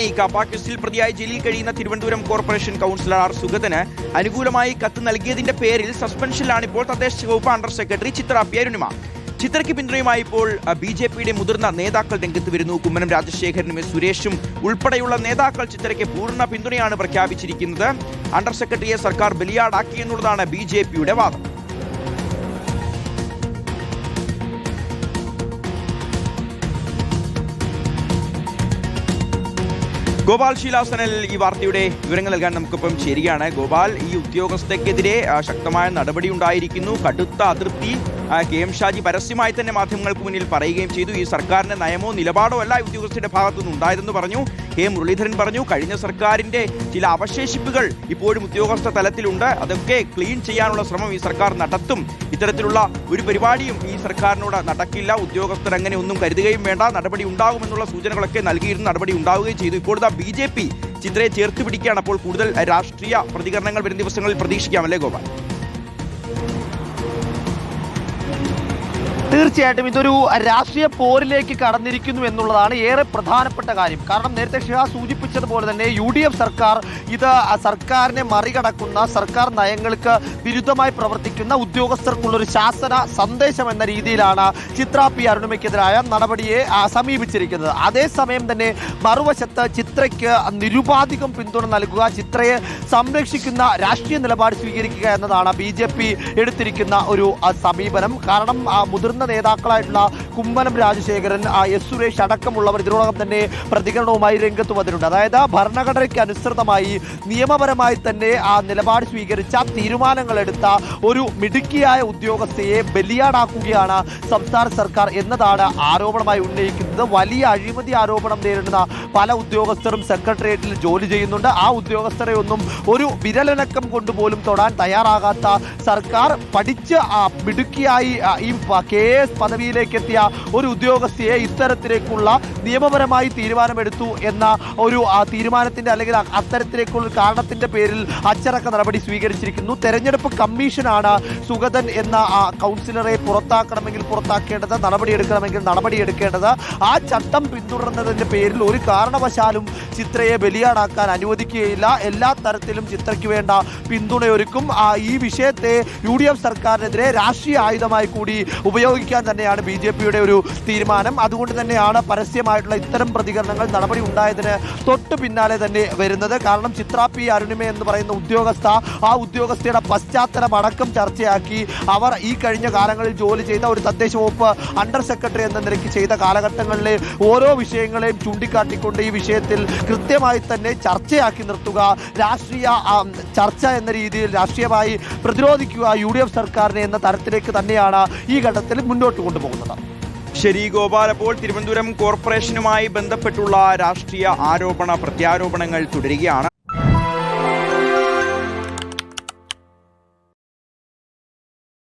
കേസിൽ പ്രതിയായി ജയിലിൽ കഴിയുന്ന തിരുവനന്തപുരം കോർപ്പറേഷൻ കൗൺസിലർ ആർ സുഗതന് അനുകൂലമായി കത്ത് നൽകിയതിന്റെ പേരിൽ സസ്പെൻഷനിലാണ് ഇപ്പോൾ തദ്ദേശ വകുപ്പ് അണ്ടർ സെക്രട്ടറി ചിത്ര പി അരുണിമ. ചിത്രയ്ക്ക് പിന്തുണയുമായി ഇപ്പോൾ ബി.ജെ.പിയുടെ മുതിർന്ന നേതാക്കൾ രംഗത്ത് വരുന്നു. കുമ്മനം രാജശേഖരനും സുരേഷും ഉൾപ്പെടെയുള്ള നേതാക്കൾ ചിത്രയ്ക്ക് പൂർണ്ണ പിന്തുണയാണ് പ്രഖ്യാപിച്ചിരിക്കുന്നത്. അണ്ടർ സെക്രട്ടറിയെ സർക്കാർ ബലിയാടാക്കിയെന്നുള്ളതാണ് ബി.ജെ.പിയുടെ വാദം. ഗോപാൽ ശീലാസനൽ ഈ വാർത്തയുടെ വിവരങ്ങൾ നൽകാൻ നമുക്കിപ്പം ചേരുകയാണ്. ഗോപാൽ, ഈ ഉദ്യോഗസ്ഥർക്കെതിരെ ശക്തമായ നടപടി ഉണ്ടായിരിക്കുന്നു. കടുത്ത അതൃപ്തി കെ.എം. ഷാജി പരസ്യമായി തന്നെ മാധ്യമങ്ങൾക്ക് മുന്നിൽ പറയുകയും ചെയ്തു. ഈ സർക്കാരിന്റെ നയമോ നിലപാടോ അല്ല ഉദ്യോഗസ്ഥരുടെ ഭാഗത്തുനിന്ന് ഉണ്ടായതെന്ന് പറഞ്ഞു. കെ മുരളീധരൻ പറഞ്ഞു, കഴിഞ്ഞ സർക്കാരിന്റെ ചില അവശേഷിപ്പുകൾ ഇപ്പോഴും ഉദ്യോഗസ്ഥ തലത്തിലുണ്ട്, അതൊക്കെ ക്ലീൻ ചെയ്യാനുള്ള ശ്രമം ഈ സർക്കാർ നടത്തും. ഇത്തരത്തിലുള്ള ഒരു പരിപാടിയും ഈ സർക്കാരിനോട് നടക്കില്ല, ഉദ്യോഗസ്ഥർ അങ്ങനെ ഒന്നും കരുതുകയും വേണ്ട, നടപടി ഉണ്ടാകുമെന്നുള്ള സൂചനകളൊക്കെ നൽകിയിരുന്നു. നടപടി ഉണ്ടാവുകയും ചെയ്തു. ഇപ്പോൾ ബി.ജെ.പി ചിത്രയെ ചേർത്ത് പിടിക്കുകയാണ്. അപ്പോൾ കൂടുതൽ രാഷ്ട്രീയ പ്രതികരണങ്ങൾ വരും ദിവസങ്ങളിൽ പ്രതീക്ഷിക്കാം, അല്ലേ ഗോപാൽ? തീർച്ചയായിട്ടും ഇതൊരു രാഷ്ട്രീയ പോരിലേക്ക് കടന്നിരിക്കുന്നു എന്നുള്ളതാണ് ഏറെ പ്രധാനപ്പെട്ട കാര്യം. കാരണം നേരത്തെ ഷിഹാസ് സൂചിപ്പിച്ചതുപോലെ തന്നെ UDF സർക്കാർ ഇത് സർക്കാരിനെ മറികടക്കുന്ന, സർക്കാർ നയങ്ങൾക്ക് വിരുദ്ധമായി പ്രവർത്തിക്കുന്ന ഉദ്യോഗസ്ഥർക്കുള്ളൊരു ശാസന സന്ദേശം എന്ന രീതിയിലാണ് ചിത്ര പി അരുണിമയ്ക്കെതിരായ നടപടിയെ സമീപിച്ചിരിക്കുന്നത്. അതേസമയം തന്നെ മറുവശത്ത് ചിത്രയ്ക്ക് നിരുപാധികം പിന്തുണ നൽകുക, ചിത്രയെ സംരക്ഷിക്കുന്ന രാഷ്ട്രീയ നിലപാട് സ്വീകരിക്കുക എന്നതാണ് BJP എടുത്തിരിക്കുന്ന ഒരു സമീപനം. കാരണം മുതിർന്ന നേതാക്കളായിട്ടുള്ള കുമ്മനം രാജശേഖരൻ, S സുരേഷ് അടക്കമുള്ളവർ ഇതിനോടകം തന്നെ പ്രതികരണവുമായി രംഗത്ത് വന്നിട്ടുണ്ട്. അതായത് ഭരണഘടനയ്ക്ക് അനുസൃതമായി നിയമപരമായി തന്നെ നിലപാട് സ്വീകരിച്ച തീരുമാനങ്ങൾ എടുത്ത ഒരു മിടുക്കിയായ ഉദ്യോഗസ്ഥയെ ബലിയാടാക്കുകയാണ് സംസ്ഥാന സർക്കാർ എന്നതാണ് ആരോപണമായി ഉന്നയിക്കുന്നത്. വലിയ അഴിമതി ആരോപണം നേരിടുന്ന പല ഉദ്യോഗസ്ഥരും സെക്രട്ടേറിയറ്റിൽ ജോലി ചെയ്യുന്നുണ്ട്. ആ ഉദ്യോഗസ്ഥരെ ഒന്നും ഒരു വിരലനക്കം കൊണ്ടുപോലും തൊടാൻ തയ്യാറാകാത്ത സർക്കാർ പഠിച്ച് മിടുക്കിയായി ഈ KS പദവിയിലേക്ക് എത്തിയ ഒരു ഉദ്യോഗസ്ഥയെ ഇത്തരത്തിലേക്കുള്ള നിയമപരമായി തീരുമാനമെടുത്തു എന്ന ഒരു തീരുമാനത്തിന്റെ അല്ലെങ്കിൽ അത്തരത്തിലേക്കുള്ള കാരണത്തിന്റെ പേരിൽ അച്ചടക്ക നടപടി സ്വീകരിച്ചിരിക്കുന്നു. തെരഞ്ഞെടുപ്പ് കമ്മീഷനാണ് സുഗതൻ എന്ന കൗൺസിലറെ പുറത്താക്കണമെങ്കിൽ പുറത്താക്കേണ്ടത്, നടപടിയെടുക്കണമെങ്കിൽ നടപടിയെടുക്കേണ്ടത്. ആ ചട്ടം പിന്തുടർന്നതിന്റെ പേരിൽ ഒരു കാരണവശാലും ചിത്രയെ ബലിയാടാക്കാൻ അനുവദിക്കുകയില്ല. എല്ലാ തരത്തിലും ചിത്രയ്ക്ക് വേണ്ട പിന്തുണയൊരുക്കും. ഈ വിഷയത്തെ UDF സർക്കാരിനെതിരെ രാഷ്ട്രീയ ആയുധമായി കൂടി ഉപയോഗിക്കാൻ തന്നെയാണ് BJPയുടെ ഒരു തീരുമാനം. അതുകൊണ്ട് തന്നെയാണ് പരസ്യമായിട്ടുള്ള ഇത്തരം പ്രതികരണങ്ങൾ നടപടി ഉണ്ടായതിന് തൊട്ട് പിന്നാലെ തന്നെ വരുന്നത്. കാരണം ചിത്ര പി അരുണിമ എന്ന് പറയുന്ന ഉദ്യോഗസ്ഥ, ആ ഉദ്യോഗസ്ഥയുടെ പശ്ചാത്തലം അടക്കം ചർച്ചയാക്കി അവർ ഈ കഴിഞ്ഞ കാലങ്ങളിൽ ജോലി ചെയ്ത ഒരു തദ്ദേശ വകുപ്പ് അണ്ടർ സെക്രട്ടറി എന്ന നിലയ്ക്ക് ചെയ്ത കാലഘട്ടങ്ങളിലെ ഓരോ വിഷയങ്ങളെയും ചൂണ്ടിക്കാട്ടിക്കൊണ്ട് ഈ വിഷയത്തിൽ കൃത്യമായി തന്നെ ചർച്ചയാക്കി നിർത്തുക, രാഷ്ട്രീയ ചർച്ച എന്ന രീതിയിൽ രാഷ്ട്രീയമായി പ്രതിരോധിക്കുക UDF സർക്കാരിനെ എന്ന തരത്തിലേക്ക് തന്നെയാണ് ഈ ഘട്ടത്തിൽ മുന്നോട്ട് കൊണ്ടുപോകുന്നത്. ശരി ഗോപാൽ, അപ്പോൾ തിരുവനന്തപുരം കോർപ്പറേഷനുമായി ബന്ധപ്പെട്ടുള്ള രാഷ്ട്രീയ ആരോപണ പ്രത്യാരോപണങ്ങൾ തുടരുകയാണ്.